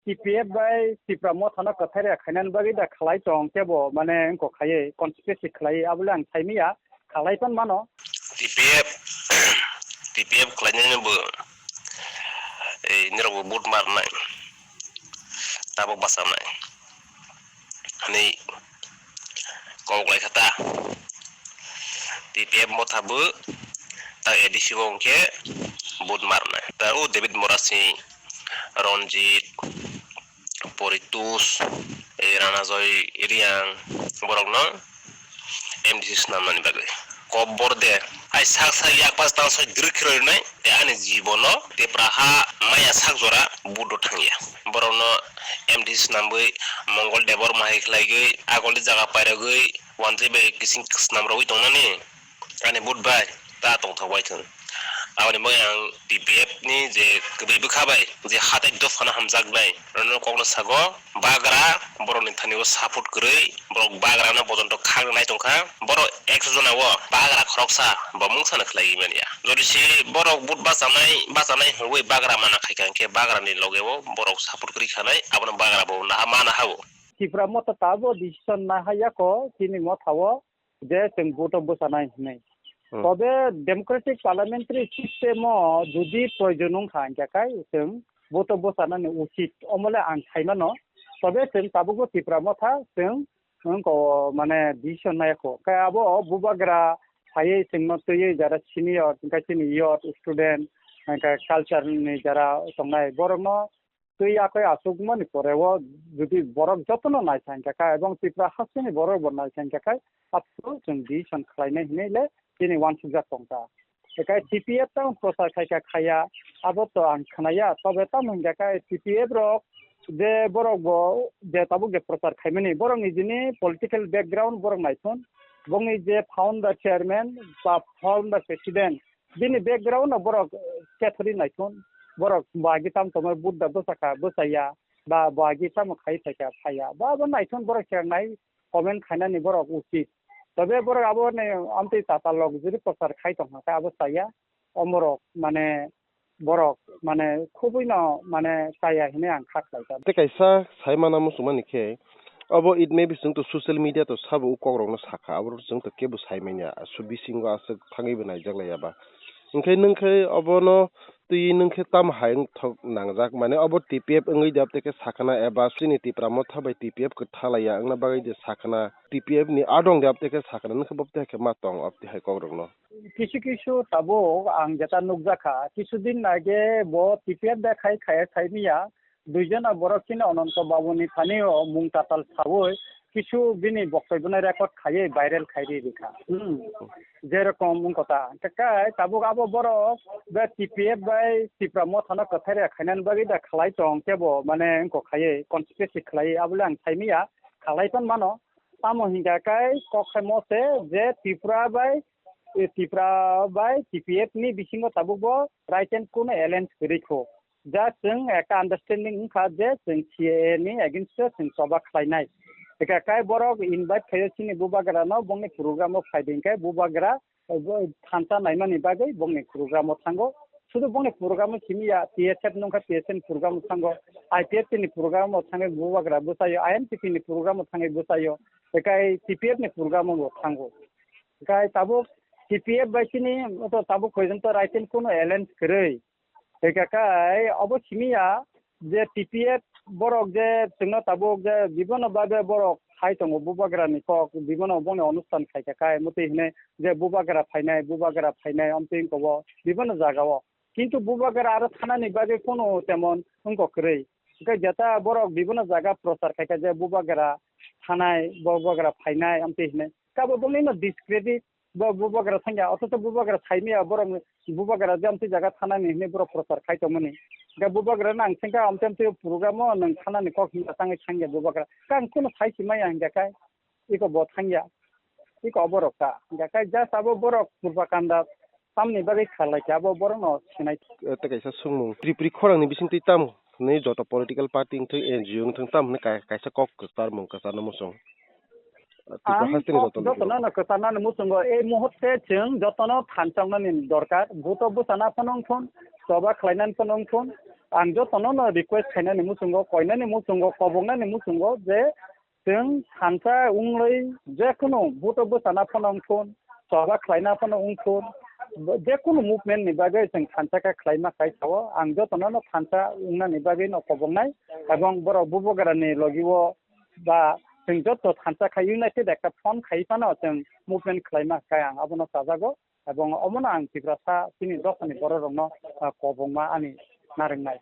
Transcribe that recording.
TPF by Tipramo Tana Katara Kanan Bagi da Kalaiton Tebo Mane Kokaye conspiracy clay Abulan Taimia Kalaiton Mano TPF Klainabu Nero Boot Marnai Tabo Basamai Hani Konglekata TPF Motabu Ta edisi ke Boot Marnai Tahu David Morasi Ronjit Poritus Ranazoy Iriang Borogno MDC Namani Bagai Kobor de ai sak yak pas tang so dirkiro nai te ani jibono te praha maya sak jora budo thangya borogno MDC nambai mongol debor mahik lagi agol jaga pairagoi wanti be kising kisnam rawi tongnani ani bud bai ta tong thawai thun awani moyang TPF ni je kebe bukhabai je hatai do fana hamjak bai rono kogno sago bagra boroni thanigo support krei borok bagra na bojonto khang nai tongkha boro 100 jona wo bagra khoroksa bomung sana khlai mania jodisi borok bud basamai hoi bagra mana khaikan ke bagra ni logewo borok support kri khanai abon bagra bo na mana hawo Tipramo Tabo decision na hayako Tini Motawo de Tembuto Busanai nei তবে Democratic parliamentary সিস্টেমও যদি প্রয়োজন খাঙ্কাকাই जों বক্তব্য সানানি উচিত অমলে আং খাইমানো তবে जों তাবুগো ত্রিপুরামথা जों মানে ডিসিশন নায়কো কাই আবো বুবাগ্রা ফাইয়ে সিংনতয়ে যারা সিনিয়র কাইছিনি ইয়ট স্টুডেন্ট কালচারনি যারা সংনাই বরংনো তুই আকই আসুগমনি পরেও যদি বরক যত্ন নাই খাঙ্কাকাই এবং ত্রিপুরা হাসিনি বড় বনাই খাঙ্কাকাই আপসু जों decision খাইনাই হিনেলে Ini wan sujat tongka. Ekai TPF tang prosar kaya abo to ang khanaya tobe ta mungjakai TPF rok de borok bo de tabu ge prosar khaimani borong izini political background borong naison bongi je founder chairman ba founder president bini background borok kathori naison borok bagi tam tomar budda bosaka bosaya ba bagi tam khai thaka phaya ba bo naison borok chernai comment khainani borok uchi তবে বড় আবো নে আমতে তাতা log যদি প্রচার খাই তখন আবো সাইয়া অমরক মানে বরক মানে খুবই না মানে সাইয়া হিনে আং খাকলাইতা te kaisa saimana musumani ke abo it may be sung to social media to sabu kogrong na saka abo sung to kebu saimanya subi singo asa thangi benai jaglaya ba ingkai ningkai abo no tui ningkai tam haing thok nangjak mane abo TPF ngai dap te ke sakana eba sini tipramo thabai TPF ko thalaya angna bagai de sakana TPF ni adong dap te ke sakana ningkai bop te ke matong op te hai kogrong no কিছু কিছু তাবো আং যেটা নুকজাখা কিছুদিন আগে ব TPF দেখাই খায় খাইমিয়া দুইজনা বড়কিনে অনন্ত বাবুনি থানিও মুং তাতাল ছাবই কিছু বিনি বক্তব্য রেকর্ড খাইয়ে ভাইরাল খাইরি রেখা যেরকম কথা কাকাই তাবো আবো বড় বে TPF বাই ত্রিপুরামো থানা কথারে খাইনান বাগি দা খালাই টং কেবো মানে অঙ্ক খাইয়ে কনস্পিরেসি খালাই আবলে আং খাইমিয়া খালাইপন মানো তামো হিঙ্গাকাই কখাইমতে যে ত্রিপুরা বাই TPF ni bisingo tabugo right and kono alliance rikho ja जों একটা আন্ডারস্ট্যান্ডিং খা যে जों CAA ni against जों সবা খাইনাই একা কাই বড় ইনভাইট খাইছিনি বুবাগ্রানো বংনি প্রোগ্রামও ফাইদিংকাই বুবাগ্রা থানতা নাইমানি বাগै বংনি প্রোগ্রামও থাঙ্গো শুধু বংনি প্রোগ্রামও কিমিয়া TSF নংকা TSN প্রোগ্রামও থাঙ্গো IPF ni প্রোগ্রামও থাঙ্গে বুবাগ্রা বসাयो IMTP ni প্রোগ্রামও থাঙ্গে বসাयो একাই TPF ni প্রোগ্রামও থাঙ্গো একাই তাবো TPF বাইছিনি তো তাবো কইজন্ত রাইট এন্ড কোন এলায়েন্স করেই একাকাই অবশ্যমিয়া যে TPF বড়ক যে जोंनो তাবো যে বিভিন্ন ভাবে বড়ক খাই দङ বুবাগ্রানি কক বিভিন্ন বনে অনুষ্ঠান খাইকাকাই মতে হিনে যে বুবাগ্রা ফাইনাই অমতিং কব বিভিন্ন জায়গাও কিন্তু বুবাগ্রা আর থানানি বাগে কোনো তেমন অঙ্ক করেই যেটা বড়ক বিভিন্ন জায়গা প্রচার খাইকা যে বুবাগ্রা থানায় বুবাগ্রা ফাইনাই অমতি হিনে কাবো বলিনো ডিসক্রেডিট বুবাগ্রা থাঙ্গা অথচ বুবাগ্রা সাইমিয়া বরং বুবাগ্রা জামতি জায়গা থানানি হিনে বড় প্রচার খাইতমনি गा बुबाग्रा नां सेंगा अमतेमते प्रोग्रामो नों खानानि कख हिंगा तांगे थांगे बुबाग्रा कां कोनो साइसि माय आं गाकाय इको ब थांगिया इको बरका गाकाय जा साबो बरक पुरबाकान्दा सामनि बागै खालाय जाबो बरनो सिनाय te kaisa sungmu tripri khorang ni bising ti tam nei jota political party thing NGO thing tam ne kaisa kok star mong ka sana mosong Tipra হাস্তিনি যতন কসানা মুসুঙ্গ এই মুহূর্তে जों যতন থানচাংনানি দরকার ভূত বুসানা ফনংফন সবা খাইনান ফনংফন आं যতন রিকোয়েস্ট খাইনানি মুসুঙ্গ কয়নানি মুসুঙ্গ কবংনানি মুসুঙ্গ যে जों थानसा उंलै जेखुनु भूत बुसाना फनंफन सबा खाइना फनंफन जेखुनु मुभमेन्ट नि बागै जों थानसाका खाइमा खाइसाव आं जतन थानसा उंनानि बागै न कबंनाय एबं बर बुबगरानि लगिव बा जों जत थानसा खाइ इउनाइटेड একটা ফন খাইफानो जों मुभमेन्ट खाइमा खाय आं अबनो साजागो एबं अमनो आं तिग्रासा तिनि दसनि बर रंनो कबंमा आनि नारेंनाय